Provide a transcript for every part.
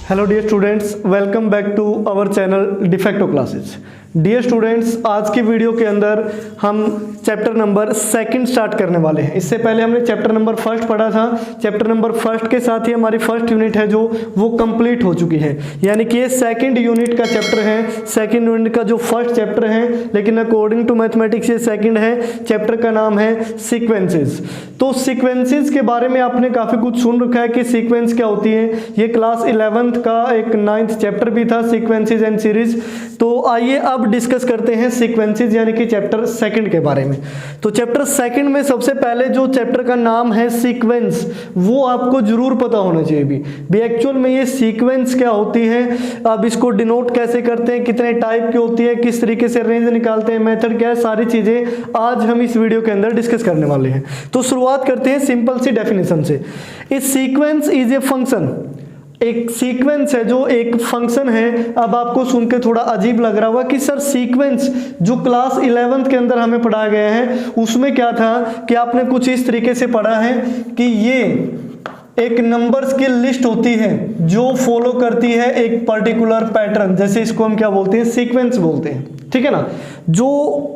Hello dear students, welcome back to our channel Defacto Classes. Dear students, आज की video के अंदर हम चैप्टर नंबर 2 स्टार्ट करने वाले हैं। इससे पहले हमने चैप्टर नंबर 1 पढ़ा था। चैप्टर नंबर 1 के साथ ही हमारी फर्स्ट यूनिट है जो वो कंप्लीट हो चुकी है, यानी कि ये सेकंड यूनिट का चैप्टर है। सेकंड यूनिट का जो फर्स्ट चैप्टर है, लेकिन अकॉर्डिंग टू मैथमेटिक्स ये सेकंड है। चैप्टर का नाम है सीक्वेंसेस। तो सीक्वेंसेस के बारे में आपने काफ़ी कुछ सुन रखा है कि सीक्वेंस क्या होती है। ये क्लास 11th का एक 9th चैप्टर भी था, सीक्वेंसेस एंड सीरीज। तो आइए अब डिस्कस करते हैं सीक्वेंसेस यानी कि चैप्टर 2 के बारे में। तो चैप्टर 2 में सबसे पहले जो चैप्टर का नाम है सीक्वेंस, वो आपको जरूर पता होना चाहिए भी एक्चुअल में ये सीक्वेंस क्या होती है, अब इसको डिनोट कैसे करते हैं, कितने टाइप की होती है, किस तरीके से रेंज निकालते हैं, मेथड क्या है, सारी चीजें आज हम इस वीडियो के अंदर डिस्कस करने वाले हैं। तो शुरुआत करते हैं सिंपल सी डेफिनेशन से। ए सीक्वेंस इज ए फंक्शन। एक सीक्वेंस है जो एक फंक्शन है। अब आपको सुन के थोड़ा अजीब लग रहा होगा कि सर सीक्वेंस जो क्लास 11th के अंदर हमें पढ़ाया गया है उसमें क्या था कि आपने कुछ इस तरीके से पढ़ा है कि ये एक नंबर्स की लिस्ट होती है जो फॉलो करती है एक पर्टिकुलर पैटर्न, जैसे इसको हम क्या बोलते हैं, सीक्वेंस बोलते हैं। ठीक है ना। जो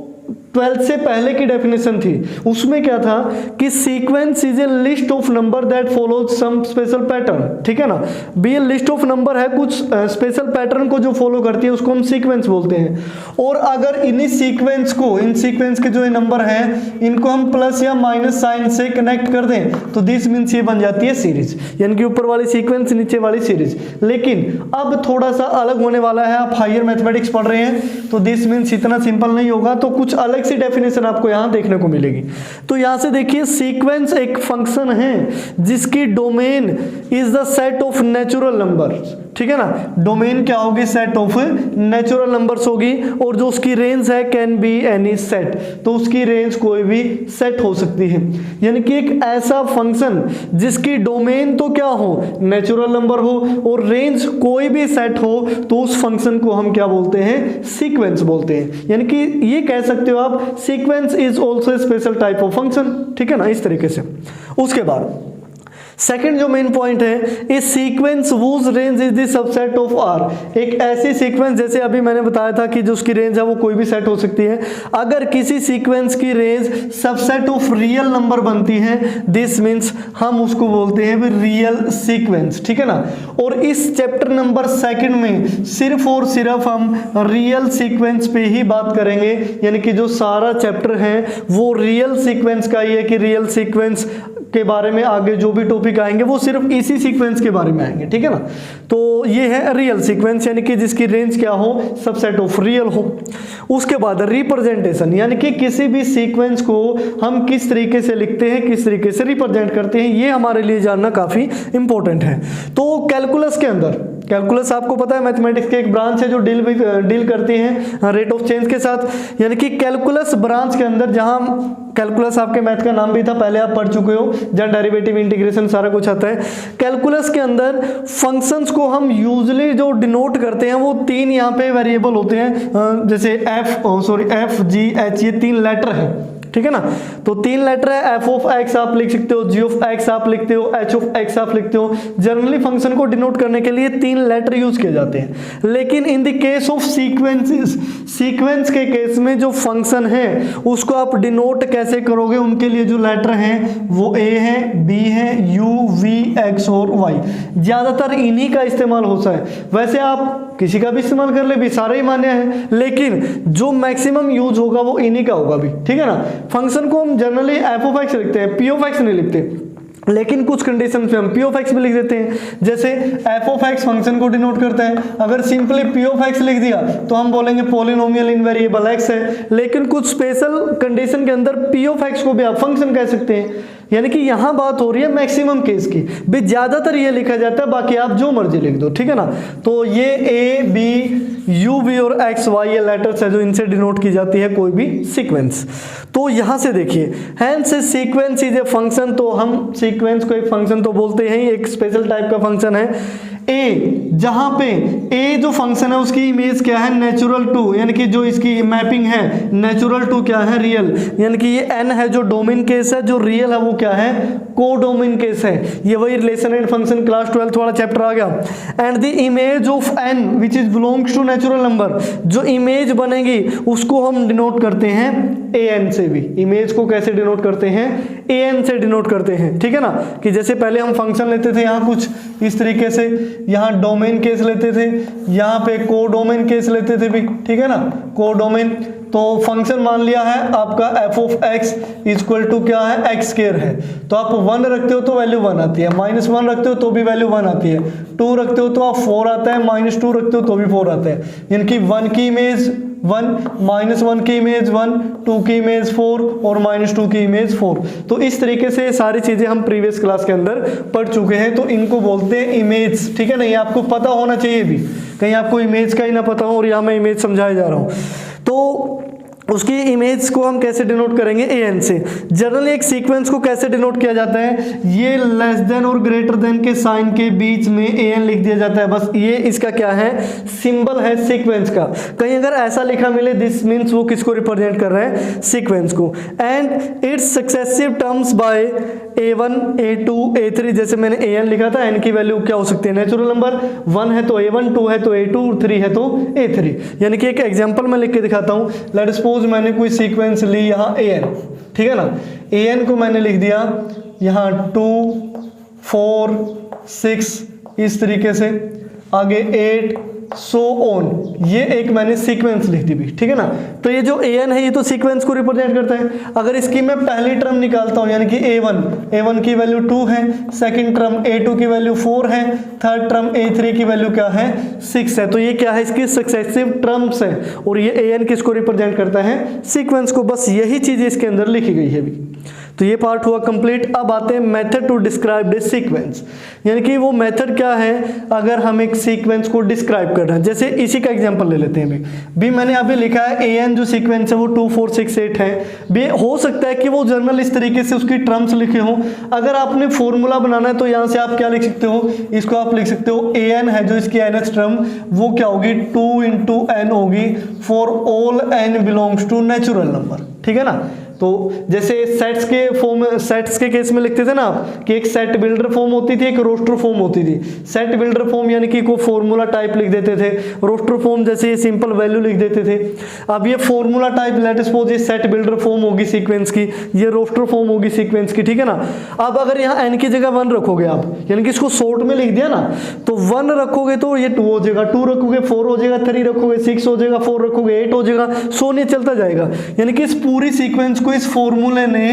12th से पहले की डेफिनेशन थी उसमें क्या था कि sequence is a list of number that follows some special pattern. ठीक है ना। Be a list of number है, कुछ स्पेशल पैटर्न को जो फॉलो करती है उसको हम सीक्वेंस बोलते हैं। और अगर इन्हीं सीक्वेंस को, इन सीक्वेंस के जो नंबर हैं इनको हम प्लस या माइनस साइन से कनेक्ट कर दें तो दिस मीन्स ये बन जाती है सीरीज, यानी कि ऊपर वाली सीक्वेंस नीचे वाली सीरीज। लेकिन अब थोड़ा सा अलग होने वाला है। आप हायर मैथमेटिक्स पढ़ रहे हैं तो दिस मीन्स इतना सिंपल नहीं होगा, तो कुछ अलग सी डेफिनेशन आपको यहां देखने को मिलेगी। तो यहां से देखिए, सीक्वेंस एक फंक्शन है जिसकी domain is the set of natural numbers. ठीक है ना। डोमेन क्या होगी, सेट ऑफ नेचुरल नंबर्स होगी, और जो उसकी रेंज है कैन बी एनी सेट, तो उसकी रेंज कोई भी सेट हो सकती है। यानी कि एक ऐसा फंक्शन जिसकी डोमेन तो क्या हो, नेचुरल नंबर हो, और रेंज कोई भी सेट हो, तो उस फंक्शन को हम क्या बोलते हैं, सीक्वेंस बोलते हैं। यानी कि ये कह सकते हो आप, sequence is also special type of function. ठीक है ना, इस तरीके से। उसके बाद सेकंड जो मेन पॉइंट है, इस sequence whose range is the subset of R. एक ऐसी सीक्वेंस, जैसे अभी मैंने बताया था कि जो उसकी रेंज है वो कोई भी सेट हो सकती है। अगर किसी सीक्वेंस की range subset of real number बनती है, दिस मीन्स हम उसको बोलते हैं रियल सीक्वेंस। ठीक है ना। और इस चैप्टर नंबर 2 में सिर्फ और सिर्फ हम रियल सीक्वेंस पे ही बात करेंगे, यानी कि जो सारा चैप्टर है वो रियल सीक्वेंस का ही है कि रियल सीक्वेंस के बारे में आगे जो भी टॉपिक आएंगे वो सिर्फ इसी सीक्वेंस के बारे में आएंगे। ठीक है ना। तो ये है रियल सीक्वेंस, यानी कि जिसकी रेंज क्या हो, सबसेट ऑफ रियल हो। उसके बाद रिप्रेजेंटेशन, यानी कि किसी भी सीक्वेंस को हम किस तरीके से लिखते हैं, किस तरीके से रिप्रेजेंट करते हैं, ये हमारे लिए जानना काफी इंपॉर्टेंट है। तो कैलकुलस के अंदर, कैलकुलस आपको पता है मैथमेटिक्स के एक ब्रांच है जो डील करती है रेट ऑफ चेंज के साथ। यानी कि कैलकुलस ब्रांच के अंदर, जहां कैलकुलस आपके मैथ का नाम भी था, पहले आप पढ़ चुके हो, जहां डेरिवेटिव, इंटीग्रेशन सारा कुछ आता है। कैलकुलस के अंदर फंक्शंस को हम यूजुअली जो डिनोट करते हैं वो 3 यहाँ पे वेरिएबल होते हैं, जैसे एफ जी एच, ये 3 लेटर है। ठीक है ना। तो 3 लेटर है, एफ ऑफ एक्स आप लिख सकते हो, जी ऑफ एक्स आप लिखते हो, एच ऑफ एक्स आप लिखते हो। जनरली फंक्शन को डिनोट करने के लिए 3 लेटर यूज किए जाते हैं। लेकिन in the case of sequences, sequence के केस में जो फंक्शन है उसको आप डिनोट कैसे करोगे, उनके लिए जो लेटर हैं वो ए है, बी है, यू, वी, एक्स और वाई। ज्यादातर इन्हीं का इस्तेमाल होता है। वैसे आप किसी का भी इस्तेमाल कर ले भी, सारे ही मान्य है, लेकिन जो मैक्सिमम यूज होगा वो इन्हीं का होगा भी। ठीक है ना। फंक्शन को हम जनरली एफ ऑफ एक्स लिखते हैं, पी ऑफ एक्स नहीं लिखते, लेकिन कुछ कंडीशन पे हम पी ऑफ एक्स भी लिख देते हैं। जैसे एफ ऑफ एक्स फंक्शन को डिनोट करता है, अगर सिंपली पी ऑफ एक्स लिख दिया तो हम बोलेंगे पॉलिनोमियल इन वेरिएबल एक्स है। लेकिन कुछ स्पेशल कंडीशन के अंदर पी ऑफ एक्स को भी आप फंक्शन कह सकते हैं। यानी कि यहां बात हो रही है मैक्सिमम केस की, भी ज्यादातर ये लिखा जाता है, बाकी आप जो मर्जी लिख दो। ठीक है ना। तो ये ए, बी, यू, वी और एक्स, वाई ये लेटर्स है जो इनसे डिनोट की जाती है कोई भी सीक्वेंस। तो यहां से देखिए, hence sequence is a function, तो हम सीक्वेंस को एक फंक्शन तो बोलते हैं, एक स्पेशल टाइप का फंक्शन है। ए, जहां पे ए जो फंक्शन है उसकी इमेज क्या है, नेचुरल टू, यानी कि जो इसकी मैपिंग है नेचुरल टू क्या है, रियल, यानी कि ये एन है जो डोमेन केस है, जो रियल है वो क्या है, को डोमेन केस है। ये वही रिलेशन एंड फंक्शन क्लास 12 वाला चैप्टर आ गया। And the image of n which is belongs to natural number, जो इमेज बनेगी उसको हम डिनोट करते हैं ए एन से भी। इमेज को कैसे डिनोट करते हैं, ए एन से डिनोट करते हैं, ठीक है ना। कि जैसे पहले हम फंक्शन लेते थे यहाँ कुछ इस तरीके से, यहाँ डोमेन केस लेते थे, यहाँ पे को डोमेन केस लेते थे भी, ठीक है ना, को डोमेन। तो फंक्शन मान लिया है आपका f of x equal to क्या है, एक्स स्क्वायर है। तो आप 1 रखते हो तो वैल्यू 1 आती है, -1 रखते हो तो भी वैल्यू 1 आती है, 2 रखते हो तो आप 4 आता है, -2 रखते हो तो भी 4 आता है। यानी कि 1 की इमेज 1, -1 की इमेज 1, 2 की इमेज 4 और -2 की इमेज 4। तो इस तरीके से सारी चीजें हम प्रीवियस क्लास के अंदर पढ़ चुके हैं। तो इनको बोलते हैं इमेज, ठीक है ना। ये आपको पता होना चाहिए भी, कहीं आपको इमेज का ही ना पता हो और यहाँ मैं इमेज समझाया जा रहा हूँ। तो उसकी इमेज को हम कैसे डिनोट करेंगे, ए एन से। जनरली एक सीक्वेंस को कैसे डिनोट किया जाता है, ये लेस देन और ग्रेटर देन के साइन के बीच में ए एन लिख दिया जाता है, बस ये इसका क्या है, सिंबल है सीक्वेंस का। कहीं अगर ऐसा लिखा मिले दिस मीन्स वो किसको रिप्रेजेंट कर रहा है, सीक्वेंस को। And its successive terms by a1 a2 a3, जैसे मैंने an लिखा था, n की वैल्यू क्या हो सकती है, नेचुरल नंबर, 1 है तो a1, 2 है तो a2, 3 है तो a3। यानी कि एक एग्जांपल मैं लिख के दिखाता हूँ। लेट सपोज मैंने कोई सीक्वेंस ली यहाँ an, ठीक है ना। an को मैंने लिख दिया यहाँ 2 4 6 इस तरीके से, आगे 8 सो ऑन, ये एक मैंने सीक्वेंस लिख दी भी, ठीक है ना। तो ये जो an है ये तो सीक्वेंस को रिप्रेजेंट करता है। अगर इसकी मैं पहली टर्म निकालता हूँ यानी कि a1 की वैल्यू 2 है, सेकंड टर्म a2 की वैल्यू 4 है, थर्ड टर्म a3 की वैल्यू क्या है, 6 है। तो ये क्या है, इसकी सक्सेसिव टर्म्स है। और ये an किसको रिप्रेजेंट करता है, सीक्वेंस को। बस यही चीज इसके अंदर लिखी गई है भी। तो ये पार्ट हुआ कंप्लीट। अब आते हैं method to describe this sequence, यानी कि वो मेथड क्या है अगर हम एक सीक्वेंस को डिस्क्राइब कर रहे हैं। जैसे इसी का एग्जांपल ले लेते हैं भी मैंने अभी लिखा है an जो सीक्वेंस है वो 2 4 6 8 है। भी हो सकता है कि वो जर्नल इस तरीके से उसकी टर्म्स लिखे हों। अगर आपने फॉर्मूला बनाना है तो यहाँ से आप क्या लिख सकते हो, इसको आप लिख सकते हो an है जो इसकी nth टर्म वो क्या होगी, 2 × n होगी for all n belongs to natural number, ठीक है ना। तो जैसे सेट्स के केस में लिखते थे ना आप कि एक सेट बिल्डर फॉर्म होती थी, एक रोस्टर फॉर्म होती थी। सेट बिल्डर फॉर्म यानी कि कोई फॉर्मूला टाइप लिख देते थे, रोस्टर फॉर्म जैसे ये सिंपल वैल्यू लिख देते थे। अब ये फॉर्मूला टाइप लेट सपोज ये सेट बिल्डर फॉर्म होगी सीक्वेंस की, ये रोस्टर फॉर्म होगी सीक्वेंस की, ठीक है ना। अब अगर यहाँ n की जगह 1 रखोगे आप, यानी कि इसको शॉर्ट में लिख दिया ना, तो 1 रखोगे तो ये 2 हो जाएगा, 2 रखोगे 4 हो जाएगा, 3 रखोगे 6 हो जाएगा, 4 रखोगे 8 हो जाएगा, सो नहीं चलता जाएगा। यानी कि इस पूरी सीक्वेंस को इस फॉर्मूले ने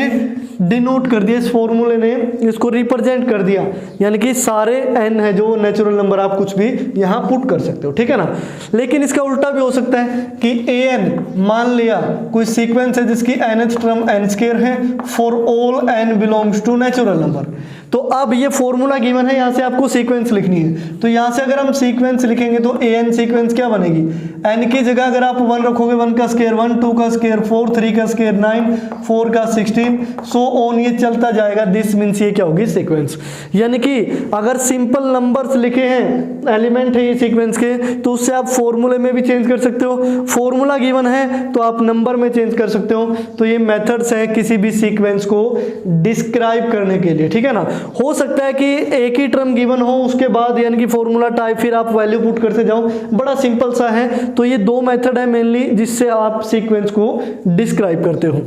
डिनोट कर दिया, इस फॉर्मूले ने इसको रिप्रेजेंट कर दिया। यानी कि सारे n है जो नेचुरल नंबर आप कुछ भी यहां पुट कर सकते हो, ठीक है ना। लेकिन इसका उल्टा भी हो सकता है कि an मान लिया कोई सीक्वेंस है जिसकी nth टर्म n² है for all n belongs to natural number. तो अब ये फॉर्मूला गिवन है, यहां से आपको सीक्वेंस लिखनी है। तो यहां से अगर हम सीक्वेंस लिखेंगे तो an सीक्वेंस क्या बनेगी, n की जगह अगर आप 1 रखोगे 1 का स्क्वायर 1, 2 का स्क्वायर 4, 3 का स्क्वायर 9, 4 का 16, सो ऑन, ये चलता जाएगा। दिस मींस ये क्या होगी, सीक्वेंस। यानी कि अगर सिंपल नंबर्स लिखे हैं, एलिमेंट है ये सीक्वेंस के, तो उससे आप फॉर्मूले में भी चेंज कर सकते हो। फॉर्मूला गिवन है तो आप नंबर में चेंज कर सकते हो। तो ये मेथड्स हैं किसी भी सीक्वेंस को डिस्क्राइब करने के लिए, ठीक है ना। हो सकता है कि एक ही टर्म गिवन हो उसके बाद यानी कि फॉर्मूला टाइप फिर आप वैल्यू पुट करते जाओ, बड़ा सिंपल सा है। तो ये 2 मेथड है मेनली जिससे आप सीक्वेंस को डिस्क्राइब करते हो।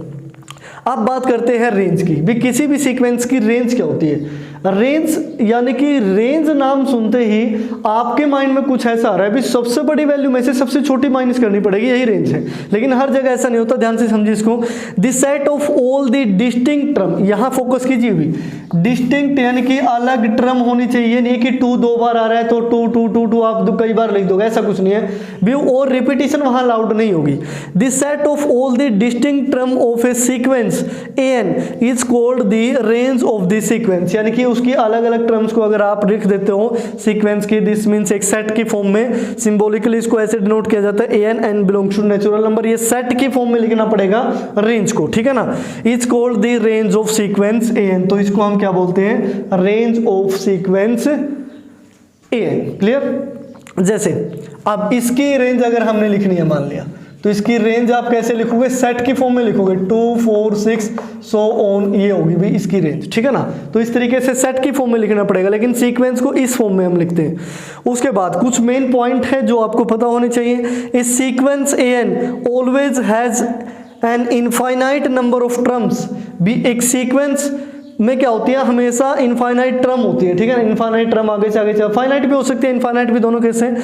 अब बात करते हैं रेंज की। भी किसी भी सीक्वेंस की रेंज क्या होती है, रेंज यानी कि रेंज नाम सुनते ही आपके माइंड में कुछ ऐसा आ रहा है भी सबसे बड़ी वैल्यू में से सबसे छोटी माइनस करनी पड़ेगी, यही रेंज है। लेकिन हर जगह ऐसा नहीं होता, ध्यान से समझिए इसको। The set of all the distinct term, यहां फोकस कीजिए भी, डिस्टिंक्ट यानी कि अलग टर्म होनी चाहिए, नहीं कि 2 2 बार आ रहा है तो 2 2 2 2 आप कई बार लिख दोगे, ऐसा कुछ नहीं है भी, और रिपीटिशन वहां अलाउड नहीं होगी। The set of all the distinct term of A sequence an is called the range of the sequence. यानी कि उसकी अलग अलग टर्म्स को अगर आप लिख देते हो सीक्वेंस की, दिस मींस एक सेट की फॉर्म में, सिंबॉलिकली इसको ऐसे डिनोट किया जाता है an belongs to natural number, ये सेट की फॉर्म में लिखना पड़ेगा रेंज को, ठीक है ना। Is called the range of sequence an। तो इसको हम क्या बोलते हैं, range of sequence an। Clear. जैसे अब इसकी रेंज अगर हमने लिखनी है मान लिया, तो इसकी रेंज आप कैसे लिखोगे, सेट की फॉर्म में लिखोगे 2 4 6 सो ऑन, ये होगी भाई इसकी रेंज, ठीक है ना। तो इस तरीके से सेट की फॉर्म में लिखना पड़ेगा, लेकिन सीक्वेंस को इस फॉर्म में हम लिखते हैं। उसके बाद कुछ मेन पॉइंट है जो आपको पता होने चाहिए। इस sequence an always has an infinite number of terms. भी एक सीक्वेंस में क्या होती है, हमेशा इनफाइनाइट टर्म होती है, ठीक है ना। इनफाइनाइट टर्म आगे से आगे चल, फाइनाइट भी हो सकती है, इनफाइनाइट भी, दोनों केस हैं।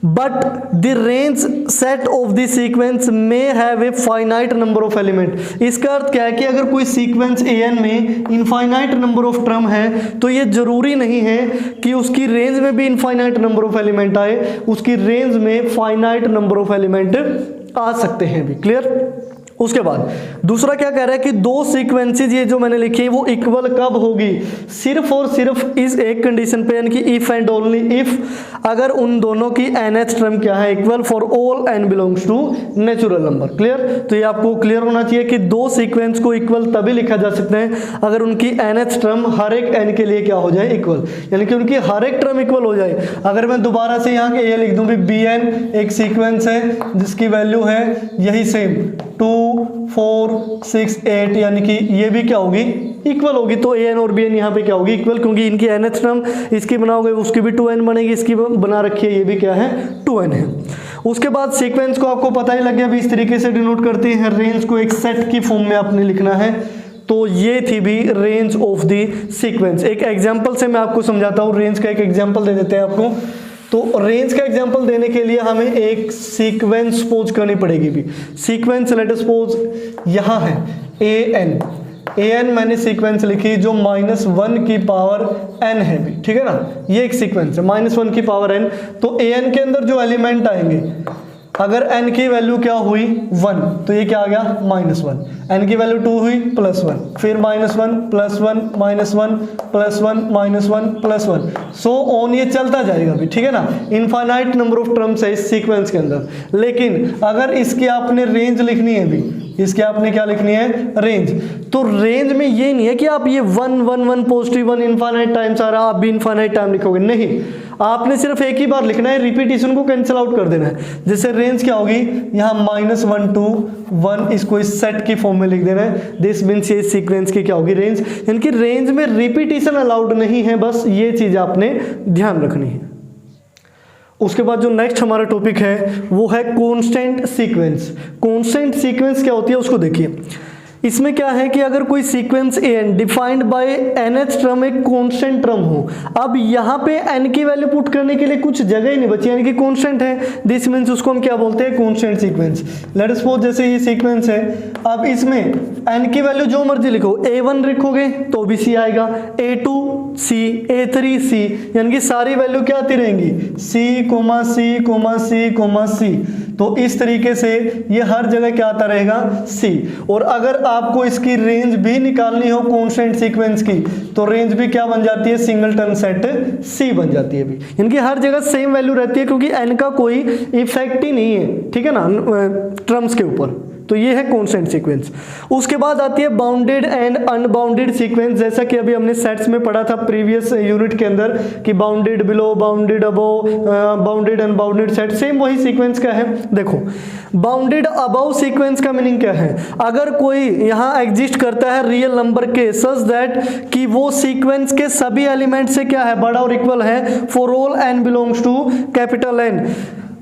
But the range set of the sequence में have a finite number of element. इसका अर्थ क्या है कि अगर कोई सीक्वेंस an में इनफाइनाइट नंबर ऑफ टर्म है, तो ये जरूरी नहीं है कि उसकी रेंज में भी इनफाइनाइट नंबर ऑफ एलिमेंट आए, उसकी रेंज में फाइनाइट नंबर ऑफ एलिमेंट आ सकते हैं भी। क्लियर। उसके बाद दूसरा क्या कह रहा है कि दो सीक्वेंसेज ये जो मैंने लिखी है वो इक्वल कब होगी, सिर्फ और सिर्फ इस एक कंडीशन पे, यानी कि इफ एंड ओनली इफ, अगर उन दोनों की nth टर्म क्या है, equal for all n belongs to natural number. Clear. तो ये आपको क्लियर होना चाहिए कि दो सीक्वेंस को इक्वल तभी लिखा जा सकते हैं अगर उनकी nth टर्म हर एक n के लिए क्या हो जाए, इक्वल, यानी कि उनकी हर एक टर्म इक्वल हो जाए। अगर मैं दोबारा से यहाँ के ये लिख दूं भी bn एक सीक्वेंस है जिसकी वैल्यू है यही सेम 2 4 6 8, यानी कि ये भी क्या होगी, इक्वल होगी। तो an और bn यहाँ पे क्या होगी, इक्वल, क्योंकि इनकी nth टर्म इसकी बनाओगे उसकी भी 2n बनेगी, इसकी बना रखी है ये भी क्या है, 2n है। उसके बाद सीक्वेंस को आपको पता ही लग गया भी इस तरीके से डिनोट करते हैं। रेंज को एक सेट की फॉर्म में आपने लिखना है। तो ये थी भी रेंज ऑफ द सीक्वेंस। एक एग्जाम्पल से मैं आपको समझाता हूँ, रेंज का एक एग्जाम्पल दे देते हैं आपको। तो रेंज का एग्जांपल देने के लिए हमें एक सीक्वेंस सपोज करनी पड़ेगी भी। सीक्वेंस लेट अस सपोज यहाँ है an मैंने सीक्वेंस लिखी जो -1 की पावर n है भी, ठीक है ना। ये एक सीक्वेंस है -1 की पावर n। तो an के अंदर जो एलिमेंट आएंगे, अगर n की वैल्यू क्या हुई 1, तो ये क्या आ गया -1। n की वैल्यू 2 हुई +1, फिर -1 +1 -1 +1 -1 +1 सो ऑन, ये चलता जाएगा भी, ठीक है ना। इनफाइनाइट नंबर ऑफ टर्म्स है इस सीक्वेंस के अंदर। लेकिन अगर इसकी आपने रेंज लिखनी है भी, इसके आपने क्या लिखनी है, रेंज। तो रेंज में ये नहीं है कि आप ये 1 1 1 पॉजिटिव 1 इनफाइनाइट टाइम्स आ रहा है आप भी इनफाइनाइट टाइम लिखोगे, नहीं। आपने सिर्फ एक ही बार लिखना है, रिपीटिशन को कैंसिल आउट कर देना है। जैसे रेंज क्या होगी, यहाँ -1 2 1, इसको इस सेट की फॉर्म में लिख देना है। दिस मीन्स ये सीक्वेंस की क्या होगी, रेंज। यानी कि रेंज में रिपीटिशन अलाउड नहीं है, बस ये चीज आपने ध्यान रखनी है। उसके बाद जो नेक्स्ट हमारा टॉपिक है वो है कांस्टेंट सीक्वेंस। कांस्टेंट सीक्वेंस क्या होती है उसको देखिए। इसमें क्या है कि अगर कोई sequence an defined by nth term एक कांस्टेंट टर्म हो, अब यहाँ पे n की वैल्यू पुट करने के लिए कुछ जगह ही नहीं बची, यानी कि कांस्टेंट है। दिस मीन्स उसको हम क्या बोलते हैं, constant sequence. Let us suppose जैसे ये सीक्वेंस है, अब इसमें n की वैल्यू जो मर्जी लिखो, a1 लिखोगे तो भी c आएगा, a2 c, a3 c, यानी कि सारी वैल्यू क्या आती रहेंगी, c, c, c। तो इस तरीके से ये हर जगह क्या आता रहेगा, c। और अगर आपको इसकी रेंज भी निकालनी हो कांस्टेंट सीक्वेंस की, तो रेंज भी क्या बन जाती है, सिंगलटन सेट c बन जाती है भी, यानी कि हर जगह सेम वैल्यू रहती है, क्योंकि n का कोई इफेक्ट ही नहीं है, ठीक है ना, टर्म्स के ऊपर। तो ये है कांस्टेंट सीक्वेंस। उसके बाद आती है बाउंडेड एंड अनबाउंडेड सीक्वेंस। जैसा कि अभी हमने सेट्स में पढ़ा था प्रीवियस यूनिट के अंदर कि bounded below, bounded above, bounded unbounded set, same वही सीक्वेंस का है। देखो बाउंडेड अबव सीक्वेंस का मीनिंग क्या है, अगर कोई यहाँ एग्जिस्ट करता है रियल नंबर के सच दैट कि वो सीक्वेंस के सभी एलिमेंट से क्या है, बड़ा और इक्वल है, for all n belongs to capital N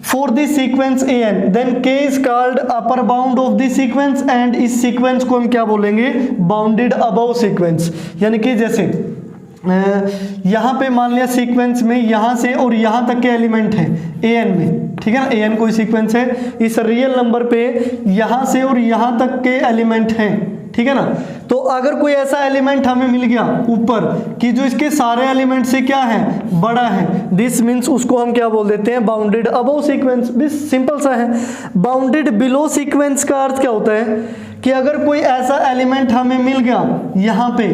for the sequence an, then k is called upper bound of the sequence and इस sequence को हम क्या बोलेंगे, bounded above sequence। यानी कि जैसे यहाँ पे मान लिया सीक्वेंस में यहाँ से और यहाँ तक के एलिमेंट हैं an में, ठीक है ना, an कोई सीक्वेंस है, इस रियल नंबर पे यहाँ से और यहाँ तक के एलिमेंट हैं, ठीक है ना। तो अगर कोई ऐसा एलिमेंट हमें मिल गया ऊपर कि जो इसके सारे एलिमेंट से क्या है, बड़ा है, दिस मीन्स उसको हम क्या बोल देते हैं, bounded above sequence. This simple सा है। बाउंडेड बिलो सीक्वेंस का अर्थ क्या होता है कि अगर कोई ऐसा एलिमेंट हमें मिल गया यहाँ पे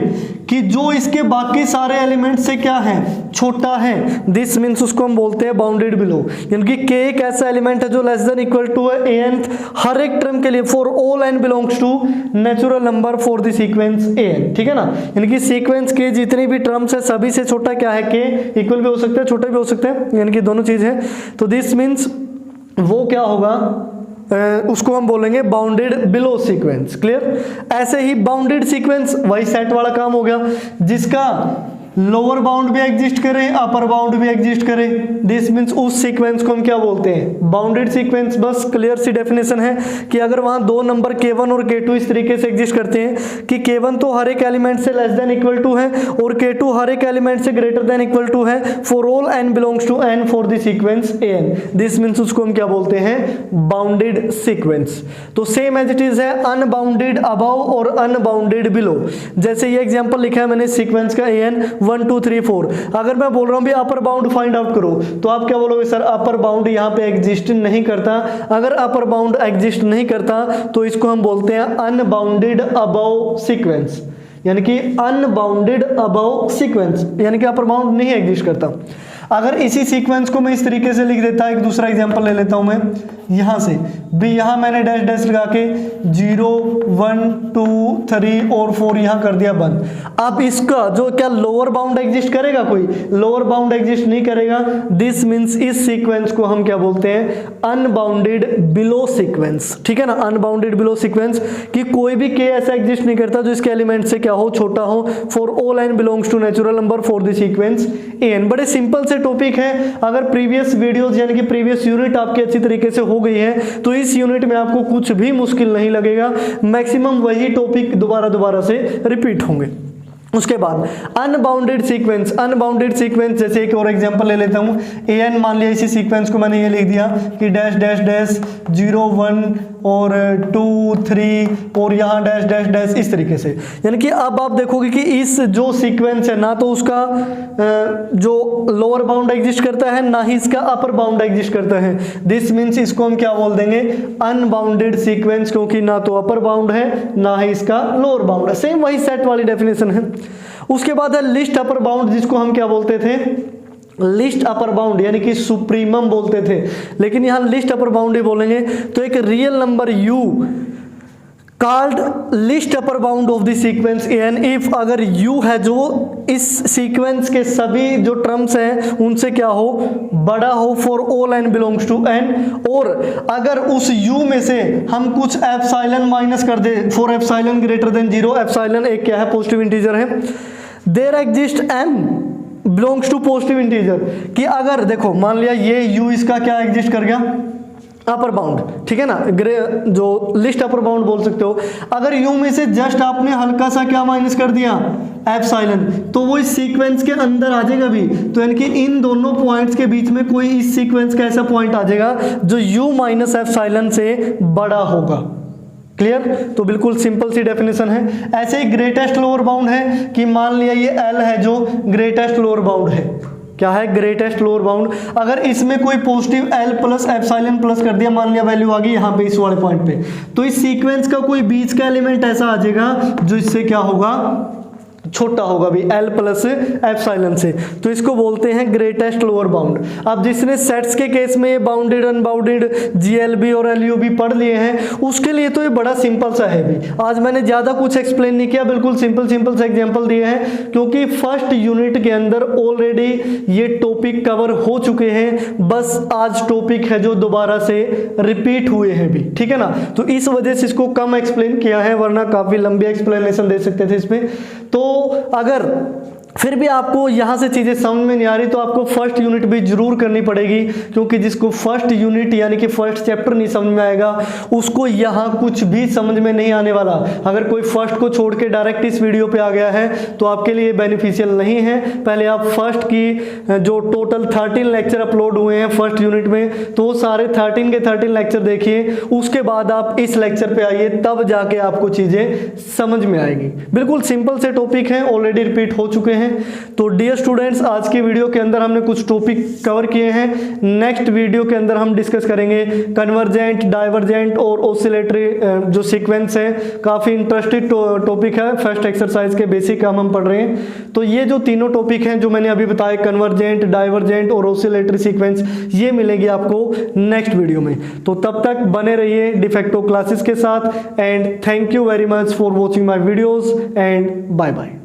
कि जो इसके बाकी सारे एलिमेंट से क्या है, छोटा है, दिस मीन्स उसको हम बोलते हैं बाउंडेड बिलो। यानी कि k एक ऐसा एलिमेंट है जो लेस देन इक्वल टू है an हर एक टर्म के लिए, for all n belongs to natural number for the sequence an, ठीक है ना। यानी कि सीक्वेंस के जितनी भी टर्म्स है सभी से छोटा क्या है, k इक्वल भी हो सकता है, छोटा भी हो सकता है, यानी कि दोनों चीज है। तो दिस मीन्स वो क्या होगा, उसको हम बोलेंगे बाउंडेड बिलो सीक्वेंस। क्लियर। ऐसे ही बाउंडेड सीक्वेंस वही सेट वाला काम हो गया जिसका लोअर बाउंड भी एग्जिस्ट करे, अपर बाउंड भी एग्जिस्ट करे, दिस मीन्स उस सीक्वेंस को हम क्या बोलते हैं, बाउंडेड सीक्वेंस। बस क्लियर सी डेफिनेशन है कि अगर वहां दो नंबर k1 और k2 इस तरीके से एग्जिस्ट करते हैं कि k1 तो हर एक एलिमेंट से लेस देन इक्वल टू है और k2 हर एक एलिमेंट से ग्रेटर देन इक्वल टू है, for all n belongs to n for the sequence an, this means उसको हम क्या बोलते हैं, बाउंडेड सीक्वेंस। तो सेम एज इट इज है अनबाउंडेड अबव और अनबाउंडेड बिलो। जैसे ये एग्जांपल लिखा है मैंने सीक्वेंस का an 1 2 3 4, अगर मैं बोल रहा हूं भी अपर बाउंड फाइंड आउट करो तो आप क्या बोलोगे, सर अपर बाउंड यहां पे एग्जिस्ट नहीं करता। अगर अपर बाउंड एग्जिस्ट नहीं करता तो इसको हम बोलते हैं अनबाउंडेड अबव सीक्वेंस, यानी कि अनबाउंडेड अबव सीक्वेंस, यानी कि अपर बाउंड नहीं एग्जिस्ट करता। अगर इसी सीक्वेंस को मैं इस तरीके से लिख देता, एक दूसरा एग्जांपल ले लेता हूं मैं, यहां से भी यहां मैंने डैश डैश लगा के 0 1 2 3 और 4 यहां कर दिया बंद। अब इसका जो क्या लोअर बाउंड एग्जिस्ट करेगा, कोई लोअर बाउंड एग्जिस्ट नहीं करेगा। दिस मींस इस सीक्वेंस को हम क्या बोलते हैं, अनबाउंडेड बिलो सीक्वेंस, ठीक है ना, अनबाउंडेड बिलो सीक्वेंस, कि कोई भी k ऐसा एग्जिस्ट नहीं करता जो इसके एलिमेंट से क्या हो, छोटा हो, for all n belongs to natural number for the sequence an। बड़े सिंपल से टॉपिक है। अगर प्रीवियस वीडियोस यानी कि प्रीवियस यूनिट आपकी अच्छी तरीके से हो गई है तो इस यूनिट में आपको कुछ भी मुश्किल नहीं लगेगा, मैक्सिमम वही टॉपिक दोबारा से रिपीट होंगे। उसके बाद अनबाउंडेड सीक्वेंस, अनबाउंडेड सीक्वेंस जैसे एक और एग्जांपल ले लेता हूं, an मान लिया, इसी सीक्वेंस को मैंने ये लिख दिया कि डैश डैश डैश 0 1 और 2 3 और यहाँ डैश डैश डैश, इस तरीके से। यानी कि अब आप देखोगे कि इस जो सीक्वेंस है ना तो उसका जो लोअर बाउंड एग्जिस्ट करता है ना ही इसका अपर बाउंड एग्जिस्ट करता है। दिस मीन्स इसको हम क्या बोल देंगे, अनबाउंडेड सीक्वेंस, क्योंकि ना तो अपर बाउंड है ना ही इसका लोअर बाउंड है। सेम वही सेट वाली डेफिनेशन है। उसके बाद है लिस्ट अपर बाउंड, जिसको हम क्या बोलते थे, लिस्ट अपर बाउंड, यानी कि सुप्रीमम बोलते थे, लेकिन यहां लिस्ट अपर बाउंड ही बोलेंगे। तो एक real number u called list upper bound of the sequence an if अगर u है जो इस सीक्वेंस के सभी जो टर्म्स हैं उनसे क्या हो, बड़ा हो, for all n belongs to n, और अगर उस u में से हम कुछ एप्सिलॉन माइनस कर दे, for epsilon greater than 0, epsilon एक क्या है, पॉजिटिव इंटीजर है, there exist n belongs to positive integer, कि अगर देखो मान लिया ये u इसका क्या एग्जिस्ट कर गया, अपर बाउंड, ठीक है ना, जो लिस्ट अपर बाउंड बोल सकते हो। अगर u में से जस्ट आपने हल्का सा क्या माइनस कर दिया, एप्सिलॉन, तो वो इस सीक्वेंस के अंदर आ जाएगा भी। तो यानी कि इन दोनों पॉइंट्स के बीच में कोई इस सीक्वेंस का ऐसा पॉइंट आ जाएगा जो u माइनस एप्सिलॉन से बड़ा होगा। क्लियर। तो बिल्कुल सिंपल सी डेफिनेशन है। ऐसे ही ग्रेटेस्ट लोअर बाउंड है कि मान लिया ये l है जो ग्रेटेस्ट लोअर बाउंड है, क्या है, ग्रेटेस्ट लोअर बाउंड। अगर इसमें कोई positive l plus epsilon plus कर दिया, मान लिया वैल्यू आ गई यहाँ पे इस वाले पॉइंट पे, तो इस सीक्वेंस का कोई बीच का एलिमेंट ऐसा आ जाएगा जो इससे क्या होगा, छोटा होगा भी, l प्लस एप्सिलॉन से, तो इसको बोलते हैं ग्रेटेस्ट लोअर बाउंड। अब जिसने सेट्स के केस में ये बाउंडेड अनबाउंडेड GLB और LUB पढ़ लिए हैं उसके लिए तो ये बड़ा सिंपल सा है भी। आज मैंने ज़्यादा कुछ एक्सप्लेन नहीं किया, बिल्कुल सिंपल से एग्जांपल दिए हैं, क्योंकि फर्स्ट यूनिट के अंदर ऑलरेडी ये टॉपिक कवर हो चुके हैं, बस आज टॉपिक है जो दोबारा से रिपीट हुए हैं भी, ठीक है ना। तो इस वजह से इसको कम एक्सप्लेन किया है, वरना काफ़ी लंबी एक्सप्लेनेशन दे सकते थे इसमें। तो अगर फिर भी आपको यहाँ से चीज़ें समझ में नहीं आ रही तो आपको फर्स्ट यूनिट भी जरूर करनी पड़ेगी, क्योंकि जिसको फर्स्ट यूनिट यानी कि फर्स्ट चैप्टर नहीं समझ में आएगा उसको यहाँ कुछ भी समझ में नहीं आने वाला। अगर कोई फर्स्ट को छोड़ के डायरेक्ट इस वीडियो पे आ गया है तो आपके लिए बेनिफिशियल नहीं है। पहले आप फर्स्ट की जो टोटल 13 लेक्चर अपलोड हुए हैं फर्स्ट यूनिट में, तो वो सारे 13 के 13 लेक्चर देखिए, उसके बाद आप इस लेक्चर पे आइए, तब जाके आपको चीज़ें समझ में आएगी। बिल्कुल सिंपल से टॉपिक है, ऑलरेडी रिपीट हो चुके हैं। हैं। तो डियर स्टूडेंट्स, आज की वीडियो के अंदर हमने कुछ टॉपिक कवर किए हैं। नेक्स्ट वीडियो के अंदर हम डिस्कस करेंगे कन्वर्जेंट, डाइवर्जेंट और ऑसिलेटरी जो सीक्वेंस है। काफ़ी इंटरेस्टिंग टॉपिक है, फर्स्ट एक्सरसाइज के बेसिक काम हम पढ़ रहे हैं। तो ये जो तीनों टॉपिक हैं जो मैंने अभी बताए, कन्वर्जेंट, डाइवर्जेंट और ऑसिलेटरी सीक्वेंस, ये मिलेंगे आपको नेक्स्ट वीडियो में। तो तब तक बने रहिए डिफेक्टो क्लासेस के साथ and thank you very much for watching my videos and bye bye.